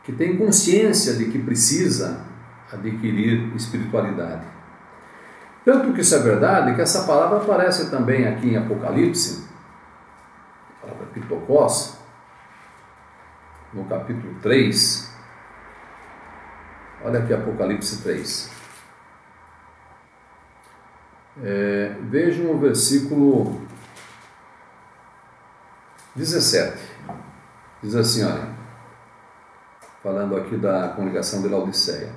que tem consciência de que precisa adquirir espiritualidade. Tanto que isso é verdade, que essa palavra aparece também aqui em Apocalipse, a palavra pitokos, no capítulo 3, olha aqui Apocalipse 3. Vejam o versículo 17. Diz assim, olha, falando aqui da congregação de Laodiceia.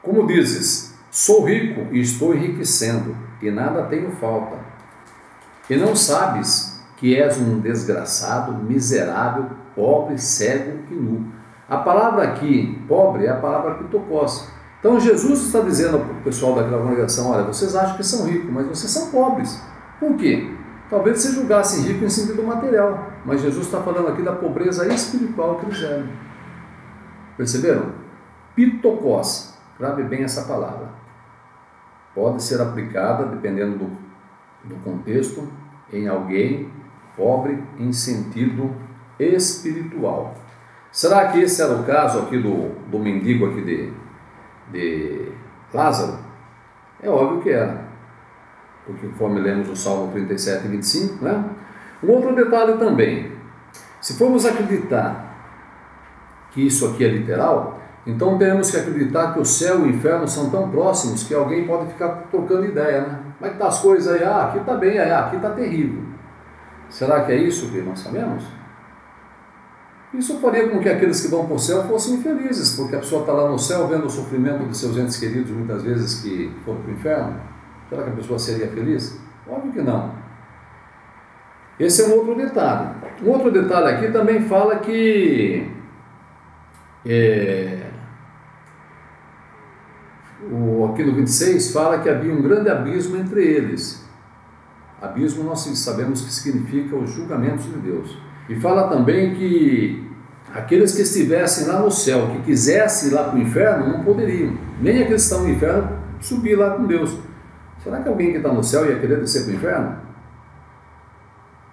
Como dizes, sou rico e estou enriquecendo, e nada tenho falta. E não sabes que és um desgraçado, miserável, pobre, cego e nu. A palavra aqui, pobre, é a palavra pitokos. Então Jesus está dizendo ao pessoal daquela congregação, olha, vocês acham que são ricos, mas vocês são pobres. Por quê? Talvez se julgassem ricos em sentido material, mas Jesus está falando aqui da pobreza espiritual que eles eram. Perceberam? Pitokos, grave bem essa palavra. Pode ser aplicada, dependendo do contexto, em alguém pobre em sentido espiritual. Será que esse era o caso aqui do mendigo aqui de Lázaro? É óbvio que era, porque conforme lemos o Salmo 37, 25, né? Um outro detalhe também, se formos acreditar que isso aqui é literal, então temos que acreditar que o céu e o inferno são tão próximos que alguém pode ficar trocando ideia, né? Como é que está as coisas aí? Ah, aqui está bem, aqui está terrível. Será que é isso que nós sabemos? Isso faria com que aqueles que vão para o céu fossem infelizes, porque a pessoa está lá no céu vendo o sofrimento de seus entes queridos, muitas vezes que foram para o inferno. Será que a pessoa seria feliz? Óbvio que não. Esse é um outro detalhe. Um outro detalhe aqui também fala que aqui no 26 fala que havia um grande abismo entre eles. Abismo nós sabemos que significa os julgamentos de Deus. E fala também que aqueles que estivessem lá no céu, que quisessem ir lá para o inferno, não poderiam. Nem aqueles que estão no inferno subir lá com Deus. Será que alguém que está no céu ia querer descer para o inferno?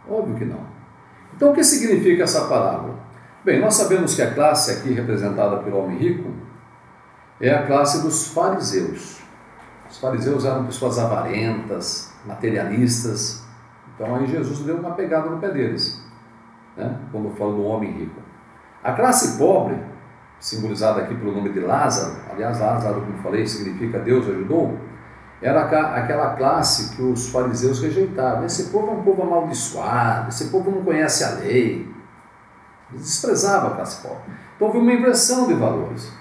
Óbvio que não. Então o que significa essa palavra? Bem, nós sabemos que a classe aqui representada pelo homem rico é a classe dos fariseus. Os fariseus eram pessoas avarentas, materialistas. Então aí Jesus deu uma pegada no pé deles, né? Quando fala do homem rico. A classe pobre, simbolizada aqui pelo nome de Lázaro, aliás, Lázaro, como falei, significa Deus ajudou, era aquela classe que os fariseus rejeitavam. Esse povo é um povo amaldiçoado, esse povo não conhece a lei. Eles desprezavam a classe pobre. Então houve uma inversão de valores.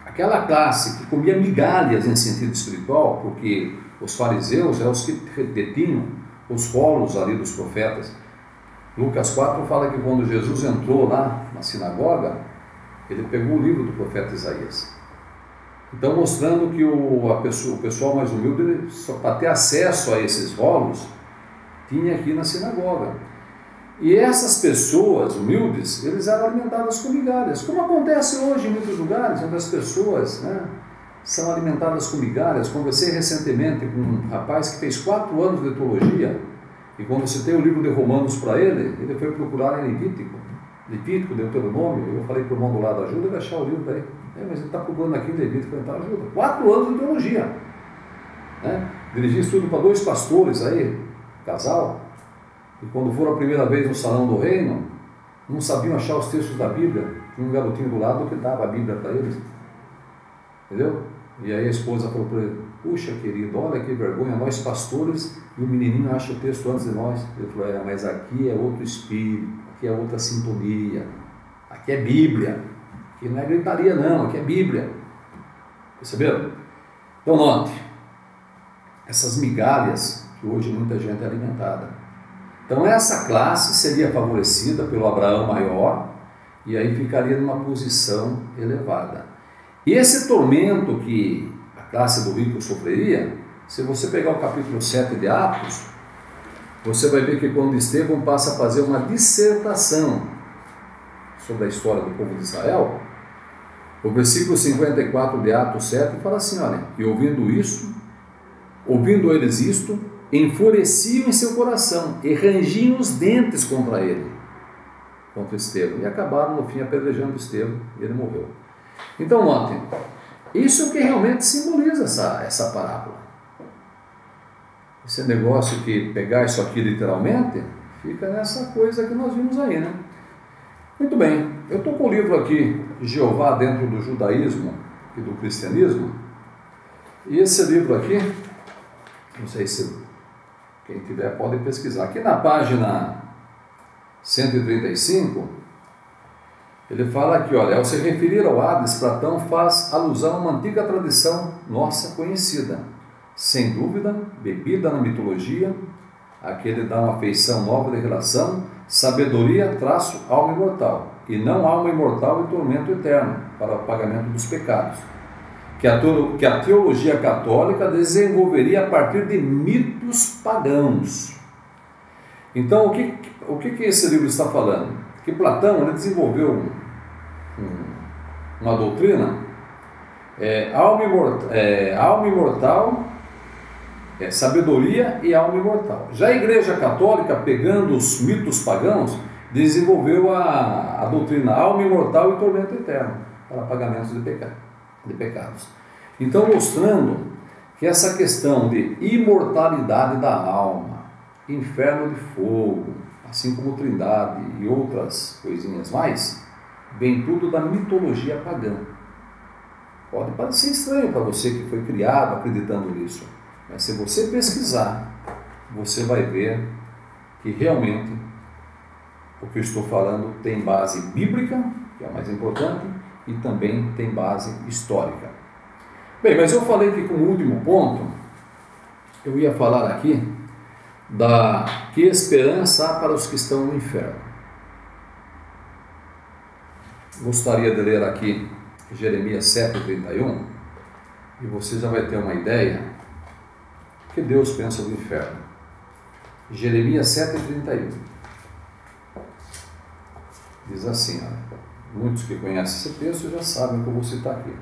Aquela classe que comia migalhas em sentido espiritual, porque os fariseus eram os que detinham os rolos ali dos profetas. Lucas 4 fala que quando Jesus entrou lá na sinagoga, ele pegou o livro do profeta Isaías. Então mostrando que o pessoal mais humilde, só para ter acesso a esses rolos, tinha aqui na sinagoga. E essas pessoas humildes, eles eram alimentadas com migalhas, como acontece hoje em muitos lugares, onde as pessoas, né, são alimentadas com migalhas. Conversei recentemente com um rapaz que fez 4 anos de teologia, e quando citei o livro de Romanos para ele foi procurar em Levítico, Deuteronômio. Eu falei para o irmão do lado, ajuda ele a achar o livro aí. Mas ele está procurando aqui em Levítico, então ajuda. 4 anos de teologia, né? Dirigi estudo para 2 pastores aí, casal. E quando foram a primeira vez no Salão do Reino, não sabiam achar os textos da Bíblia. Tinha um garotinho do lado que dava a Bíblia para eles. Entendeu? E aí a esposa falou para ele, puxa querido, olha que vergonha, nós pastores, e o menininho acha o texto antes de nós. Ele falou, mas aqui é outro espírito, aqui é outra sintonia, aqui é Bíblia, aqui não é gritaria não, aqui é Bíblia. Perceberam? Então note, essas migalhas que hoje muita gente é alimentada. Então essa classe seria favorecida pelo Abraão maior e aí ficaria numa posição elevada. E esse tormento que a classe do rico sofreria, se você pegar o capítulo 7 de Atos, você vai ver que quando Estevão passa a fazer uma dissertação sobre a história do povo de Israel, o versículo 54 de Atos 7 fala assim, olha, e ouvindo eles isto, enfureciam em seu coração e rangiam os dentes contra ele, contra Estevão, e acabaram no fim apedrejando Estevão, e ele morreu. Então notem, isso é o que realmente simboliza essa parábola. Esse negócio que pegar isso aqui literalmente, fica nessa coisa que nós vimos aí, né? Muito bem, eu estou com o livro aqui, Jeová dentro do judaísmo e do cristianismo, e esse livro aqui, não sei se quem tiver pode pesquisar. Aqui na página 135, ele fala aqui, olha, ao se referir ao Hades, Platão faz alusão a uma antiga tradição nossa conhecida. Sem dúvida, bebida na mitologia, aqui ele dá uma feição nova de relação, sabedoria, traço, alma imortal, e não alma imortal e tormento eterno, para o pagamento dos pecados. Que a teologia católica desenvolveria a partir de mitos pagãos. Então, o que esse livro está falando? Que Platão ele desenvolveu uma doutrina, alma imortal, sabedoria e alma imortal. Já a Igreja Católica, pegando os mitos pagãos, desenvolveu a doutrina alma imortal e tormento eterno, para pagamentos de pecados. Então, mostrando que essa questão de imortalidade da alma, inferno de fogo, assim como trindade e outras coisinhas mais, vem tudo da mitologia pagã. Pode parecer estranho para você que foi criado acreditando nisso, mas se você pesquisar, você vai ver que realmente o que eu estou falando tem base bíblica, que é a mais importante, e também tem base histórica. Bem, mas eu falei que como último ponto, eu ia falar aqui da que esperança há para os que estão no inferno. Gostaria de ler aqui Jeremias 7,31, e você já vai ter uma ideia do que Deus pensa do inferno. Jeremias 7,31 diz assim, muitos que conhecem esse texto já sabem o que eu vou citar aqui,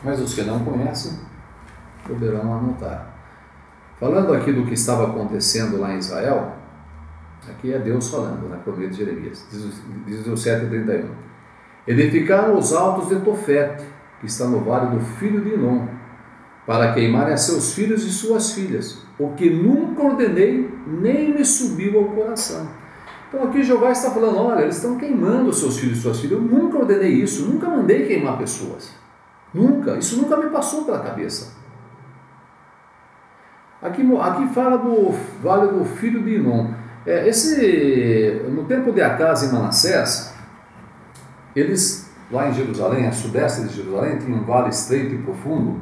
mas os que não conhecem poderão anotar. Falando aqui do que estava acontecendo lá em Israel, aqui é Deus falando, né, por meio de Jeremias, diz o 7,31. Edificaram os altos de Tofete, que está no vale do filho de Inom, para queimarem a seus filhos e suas filhas, o que nunca ordenei, nem me subiu ao coração. Então aqui Jeová está falando, olha, eles estão queimando os seus filhos e suas filhas, eu nunca ordenei isso, nunca mandei queimar pessoas, nunca, isso nunca me passou pela cabeça. Aqui fala do vale do filho de Inom. No tempo de Acaz e Manassés, eles, lá em Jerusalém, a sudeste de Jerusalém, tinha um vale estreito e profundo,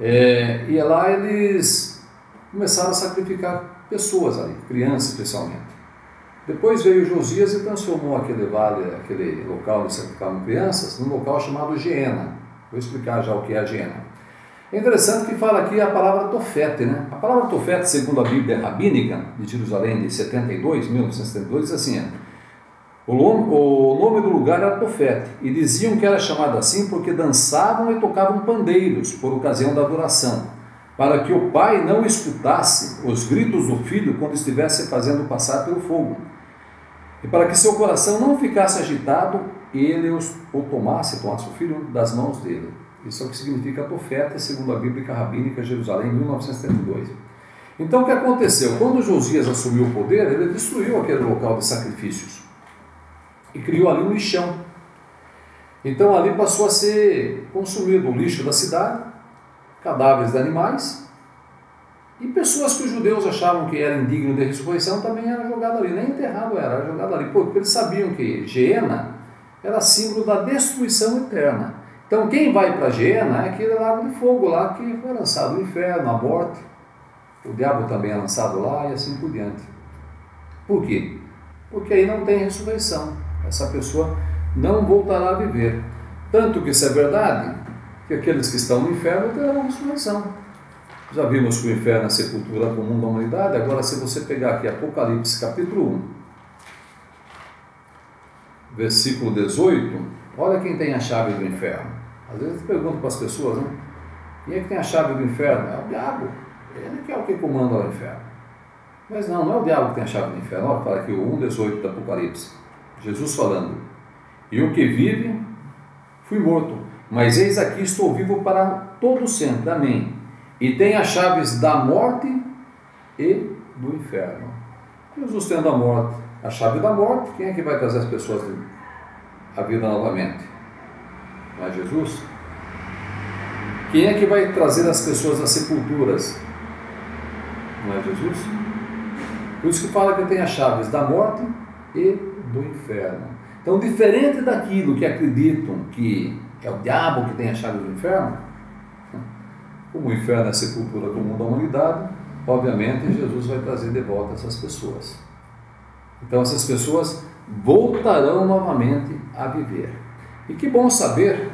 e lá eles começaram a sacrificar pessoas ali, crianças especialmente. Depois veio Josias e transformou aquele vale, aquele local onde sacrificavam crianças, num local chamado Geena. Vou explicar já o que é a Geena. É interessante que fala aqui a palavra Tofete, né? A palavra Tofete, segundo a Bíblia Rabínica de Jerusalém de 1972, diz assim, o nome do lugar era Tofete, e diziam que era chamado assim porque dançavam e tocavam pandeiros por ocasião da adoração, para que o pai não escutasse os gritos do filho quando estivesse fazendo passar pelo fogo, e para que seu coração não ficasse agitado, ele tomasse o filho das mãos dele. Isso é o que significa Tofete, segundo a Bíblia Rabínica, Jerusalém, em 1972. Então o que aconteceu? Quando Josias assumiu o poder, ele destruiu aquele local de sacrifícios e criou ali um lixão. Então ali passou a ser consumido o lixo da cidade, cadáveres de animais, e pessoas que os judeus achavam que era indigno de ressurreição também era jogado ali, nem enterrado era jogado ali, porque eles sabiam que Geena era símbolo da destruição eterna. Então quem vai para Geena é aquele lago de fogo lá que foi lançado no inferno, a morte, o diabo também é lançado lá e assim por diante. Por quê? Porque aí não tem ressurreição, essa pessoa não voltará a viver. Tanto que isso é verdade, que aqueles que estão no inferno terão ressurreição. Já vimos que o inferno é a sepultura comum da humanidade. Agora, se você pegar aqui Apocalipse capítulo 1, versículo 18, olha quem tem a chave do inferno. Às vezes eu pergunto para as pessoas, né? Quem é que tem a chave do inferno? É o diabo. Ele que é o que comanda o inferno. Mas não é o diabo que tem a chave do inferno. Olha, fala aqui o 1,18 do Apocalipse. Jesus falando, e o que vive, fui morto, mas eis aqui estou vivo para todo sempre. Amém. E tem as chaves da morte e do inferno. Jesus tendo a morte, a chave da morte, quem é que vai trazer as pessoas à vida novamente? Não é Jesus? Quem é que vai trazer as pessoas das sepulturas? Não é Jesus? Por isso que fala que tem as chaves da morte e do inferno. Então, diferente daquilo que acreditam que é o diabo que tem a chave do inferno, como o inferno é a sepultura comum da humanidade, obviamente Jesus vai trazer de volta essas pessoas. Então essas pessoas voltarão novamente a viver. E que bom saber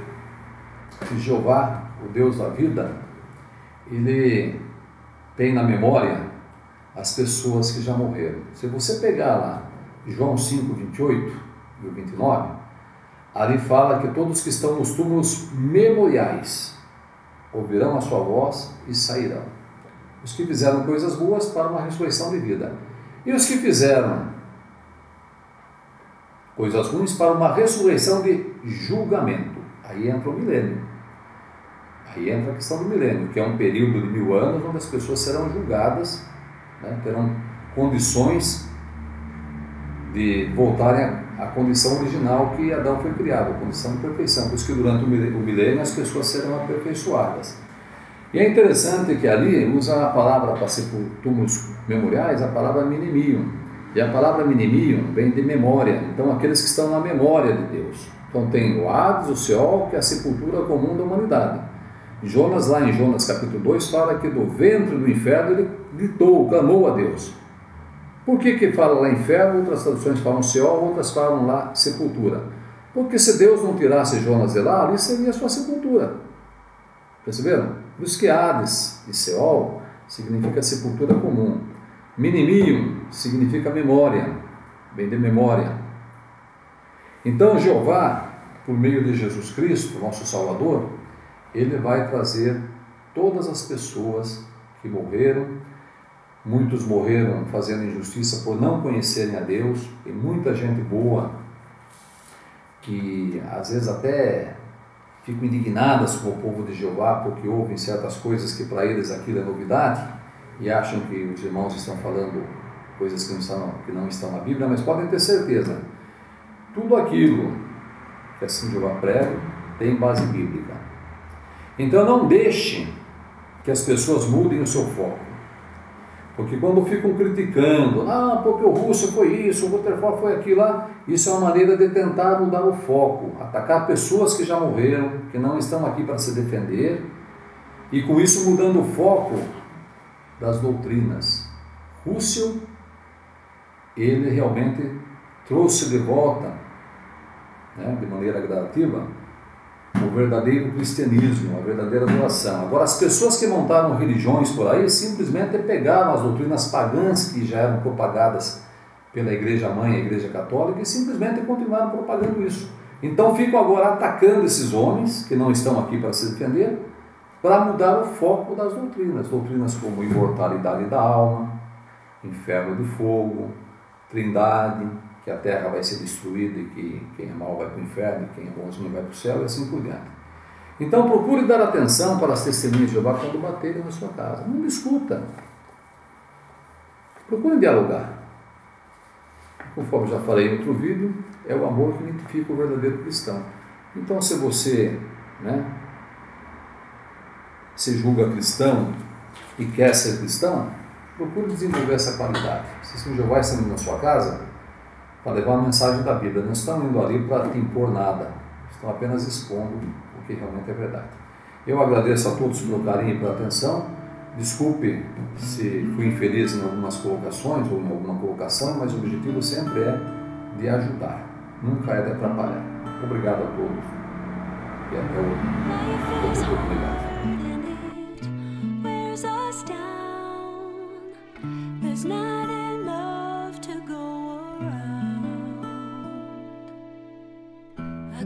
que Jeová, o Deus da vida, Ele tem na memória as pessoas que já morreram. Se você pegar lá João 5, 28 e 29, ali fala que todos que estão nos túmulos memoriais ouvirão a sua voz e sairão. Os que fizeram coisas boas para uma ressurreição de vida, e os que fizeram coisas ruins para uma ressurreição de julgamento. Aí entra o milênio. Aí entra a questão do milênio, que é um período de 1000 anos onde as pessoas serão julgadas, né, terão condições de voltarem à condição original que Adão foi criado, a condição de perfeição. Por isso que durante o milênio as pessoas serão aperfeiçoadas. E é interessante que ali usa a palavra para túmulos memoriais, a palavra minimium. E a palavra minimium vem de memória. Então aqueles que estão na memória de Deus. Então tem o Hades, o Seol, que é a sepultura comum da humanidade. Jonas, lá em Jonas capítulo 2, fala que do ventre do inferno ele gritou, clamou a Deus. Por que fala lá inferno? Outras traduções falam Seol, outras falam lá sepultura. Porque se Deus não tirasse Jonas de lá, ali seria a sua sepultura. Perceberam? Por isso que Hades e Seol significa sepultura comum. Minimium significa memória, vem de memória. Então Jeová, por meio de Jesus Cristo, nosso Salvador, Ele vai trazer todas as pessoas que morreram. Muitos morreram fazendo injustiça por não conhecerem a Deus. Tem muita gente boa que às vezes até ficam indignadas com o povo de Jeová porque ouvem certas coisas que para eles aquilo é novidade e acham que os irmãos estão falando coisas que não estão na Bíblia, mas podem ter certeza, tudo aquilo que assim Jeová prega tem base bíblica. Então não deixe que as pessoas mudem o seu foco, porque quando ficam criticando, porque o Russo foi isso, o Rutherford foi aquilo lá, isso é uma maneira de tentar mudar o foco, atacar pessoas que já morreram, que não estão aqui para se defender, e com isso mudando o foco das doutrinas. Russell, ele realmente trouxe de volta, de maneira gradativa, o verdadeiro cristianismo, a verdadeira adoração. Agora, as pessoas que montaram religiões por aí simplesmente pegaram as doutrinas pagãs que já eram propagadas pela Igreja Mãe, a Igreja Católica, e simplesmente continuaram propagando isso. Então ficam agora atacando esses homens que não estão aqui para se defender, para mudar o foco das doutrinas. Doutrinas como imortalidade da alma, inferno de fogo, trindade, que a terra vai ser destruída e que quem é mau vai para o inferno, e quem é bonzinho vai para o céu, e assim por diante. Então procure dar atenção para as testemunhas de Jeová quando baterem na sua casa. Não discuta. Procure dialogar. Conforme já falei em outro vídeo, é o amor que identifica o verdadeiro cristão. Então se você se julga cristão e quer ser cristão, procure desenvolver essa qualidade. Se o Jeová está indo na sua casa para levar a mensagem da Bíblia, não estão indo ali para te impor nada, estão apenas expondo o que realmente é verdade. Eu agradeço a todos pelo carinho e pela atenção. Desculpe se fui infeliz em algumas colocações ou em alguma colocação, mas o objetivo sempre é de ajudar, nunca é de atrapalhar. Obrigado a todos e até outra oportunidade.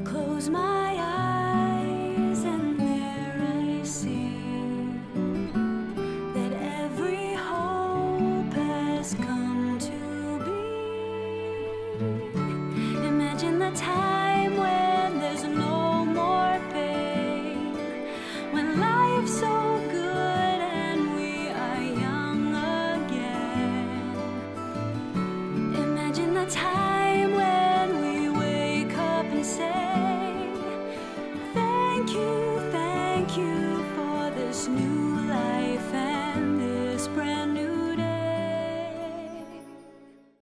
Close my